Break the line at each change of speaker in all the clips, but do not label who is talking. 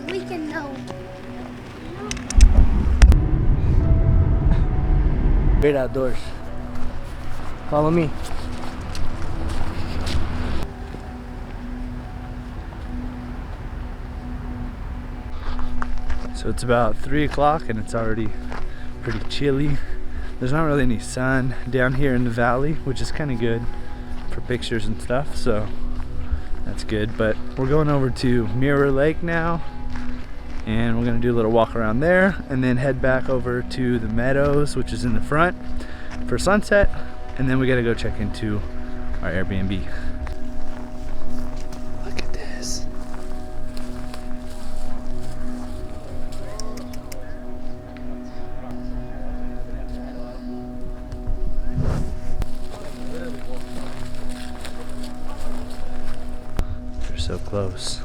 We can know.
Great outdoors. Follow me. So it's about 3 o'clock and it's already pretty chilly. There's not really any sun down here in the valley, which is kind of good for pictures and stuff, so that's good. But we're going over to Mirror Lake now, and we're gonna do a little walk around there and then head back over to the meadows, which is in the front, for sunset, and then we gotta go check into our Airbnb. Look at this. They're so close.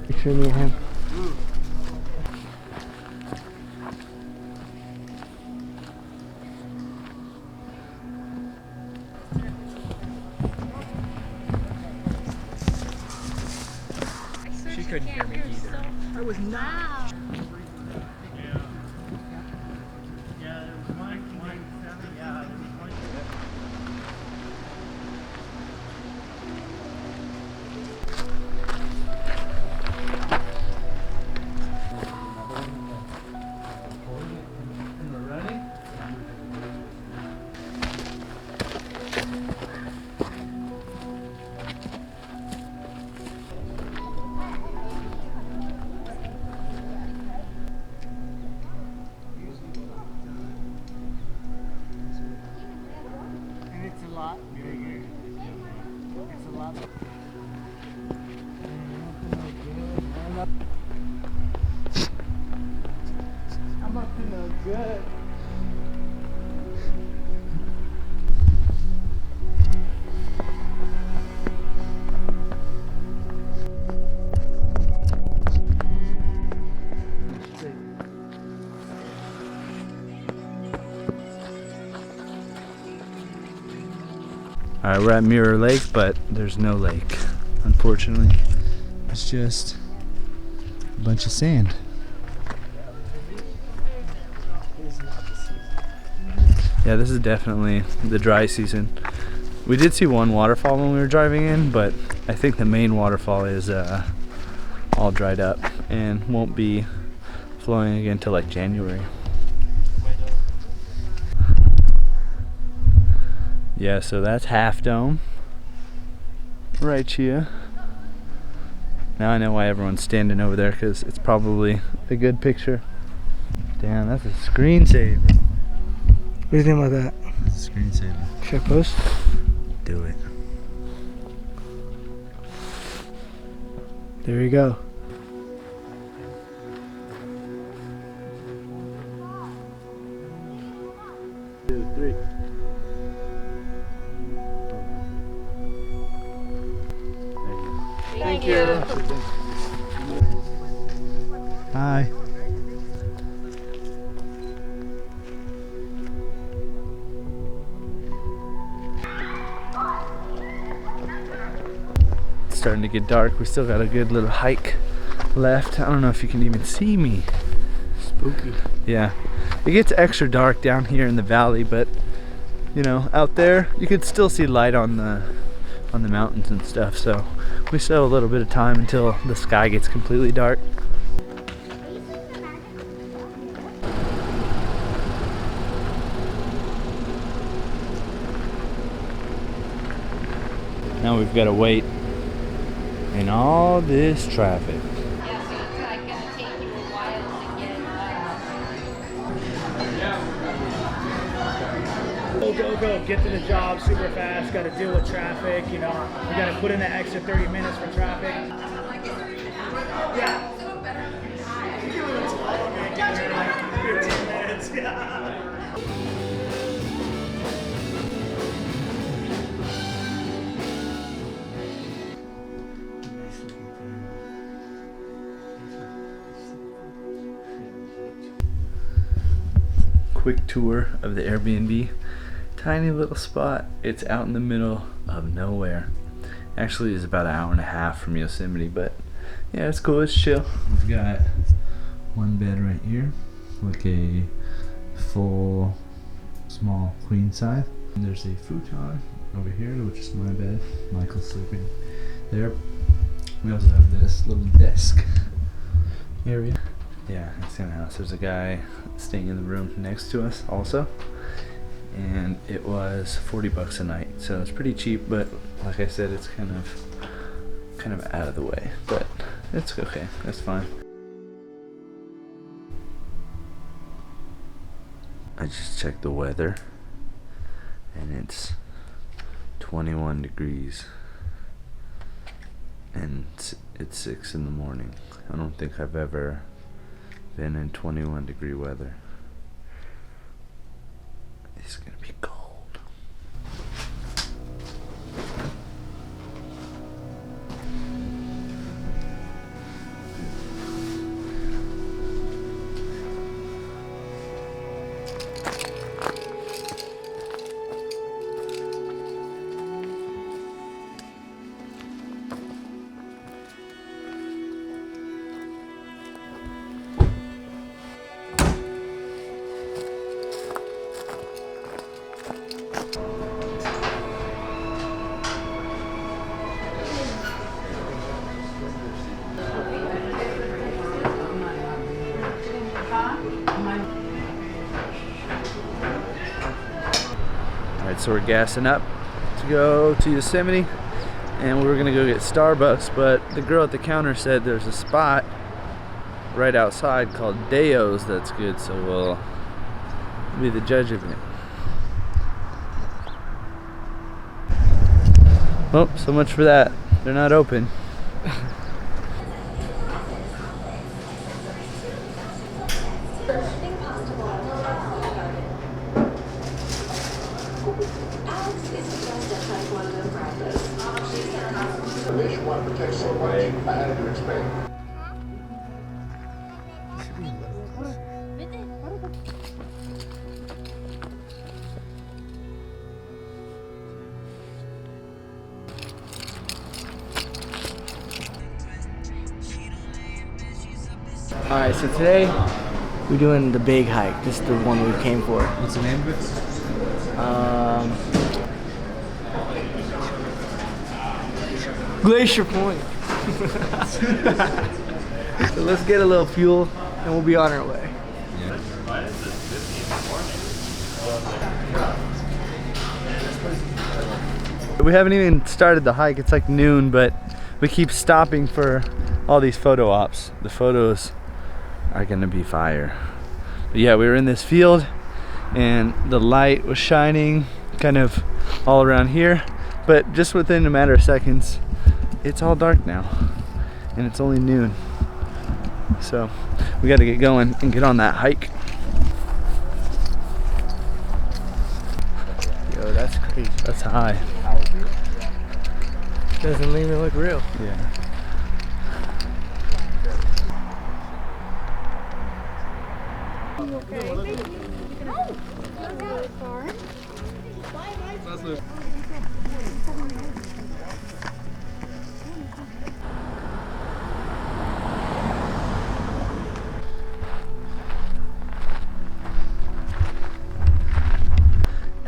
Picture me and him.
She couldn't hear me either. I was not.
I'm up to no good. Alright, we're at Mirror Lake, but there's no lake, unfortunately. It's just a bunch of sand. Yeah, this is definitely the dry season. We did see one waterfall when we were driving in, but I think the main waterfall is all dried up and won't be flowing again till like January. Yeah, so that's Half Dome right here. Now I know why everyone's standing over there, because it's probably a good picture. Damn, that's a screensaver. What do you think about that? That's a screensaver. Should I post? Do it. There you go. Two, three. Thank you. Hi. It's starting to get dark. We still got a good little hike left. I don't know if you can even see me. Spooky. Yeah. It gets extra dark down here in the valley, but you know, out there you could still see light on the mountains and stuff, so we still have a little bit of time until the sky gets completely dark. Now we've got to wait in all this traffic.
Yeah, so it's like gonna take you a while to get.
Go, go, get to the job super fast. Got to deal with traffic. You know, we got to put in that extra 30 minutes for traffic. Yeah. 15 minutes. Yeah.
quick tour of the Airbnb. Tiny little spot. It's out in the middle of nowhere. Actually, it's about an hour and a half from Yosemite, but yeah, it's cool. It's chill. We've got one bed right here, like a full small queen size. And there's a futon over here, which is my bed. Michael's sleeping there. We also have this little desk area. Yeah, it's in the house. There's a guy staying in the room next to us also. And it was 40 bucks a night, so it's pretty cheap, but like I said, it's kind of out of the way, but it's okay. That's fine. I just checked the weather, and it's 21 degrees, and it's 6 in the morning. I don't think I've ever been in 21 degree weather. It's gonna be cold. Alright, so we're gassing up to go to Yosemite, and we were gonna go get Starbucks, but the girl at the counter said there's a spot right outside called Deo's that's good, so we'll be the judge of it. Oh, so much for that. They're not open.
Alright, so today we're doing the big hike. This is the one we came for.
What's the name of it?
Glacier Point. So let's get a little fuel and we'll be on our way.
We haven't even started the hike. It's like noon, but we keep stopping for all these photo ops. The photos are gonna be fire. But yeah, we were in this field and the light was shining kind of all around here, but just within a matter of seconds it's all dark now and it's only noon, so we got to get going and get on that hike.
Yo, that's crazy.
That's high.
Doesn't even look real.
Yeah.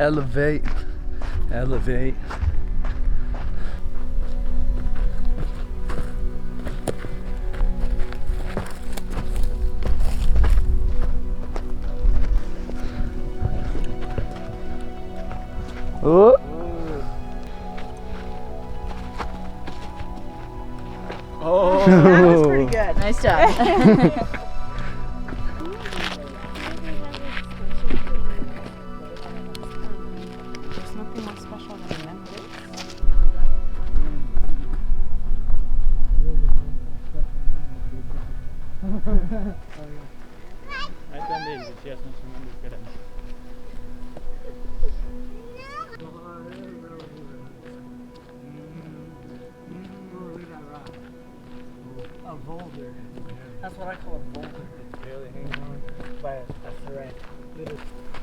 Elevate, elevate. Oh.
Oh, that was pretty good.
Nice job. There's nothing more special than memories.
I've done these, if she has some numbers good at.
A boulder. That's what I call a boulder. It's barely hanging on by a thread.
Little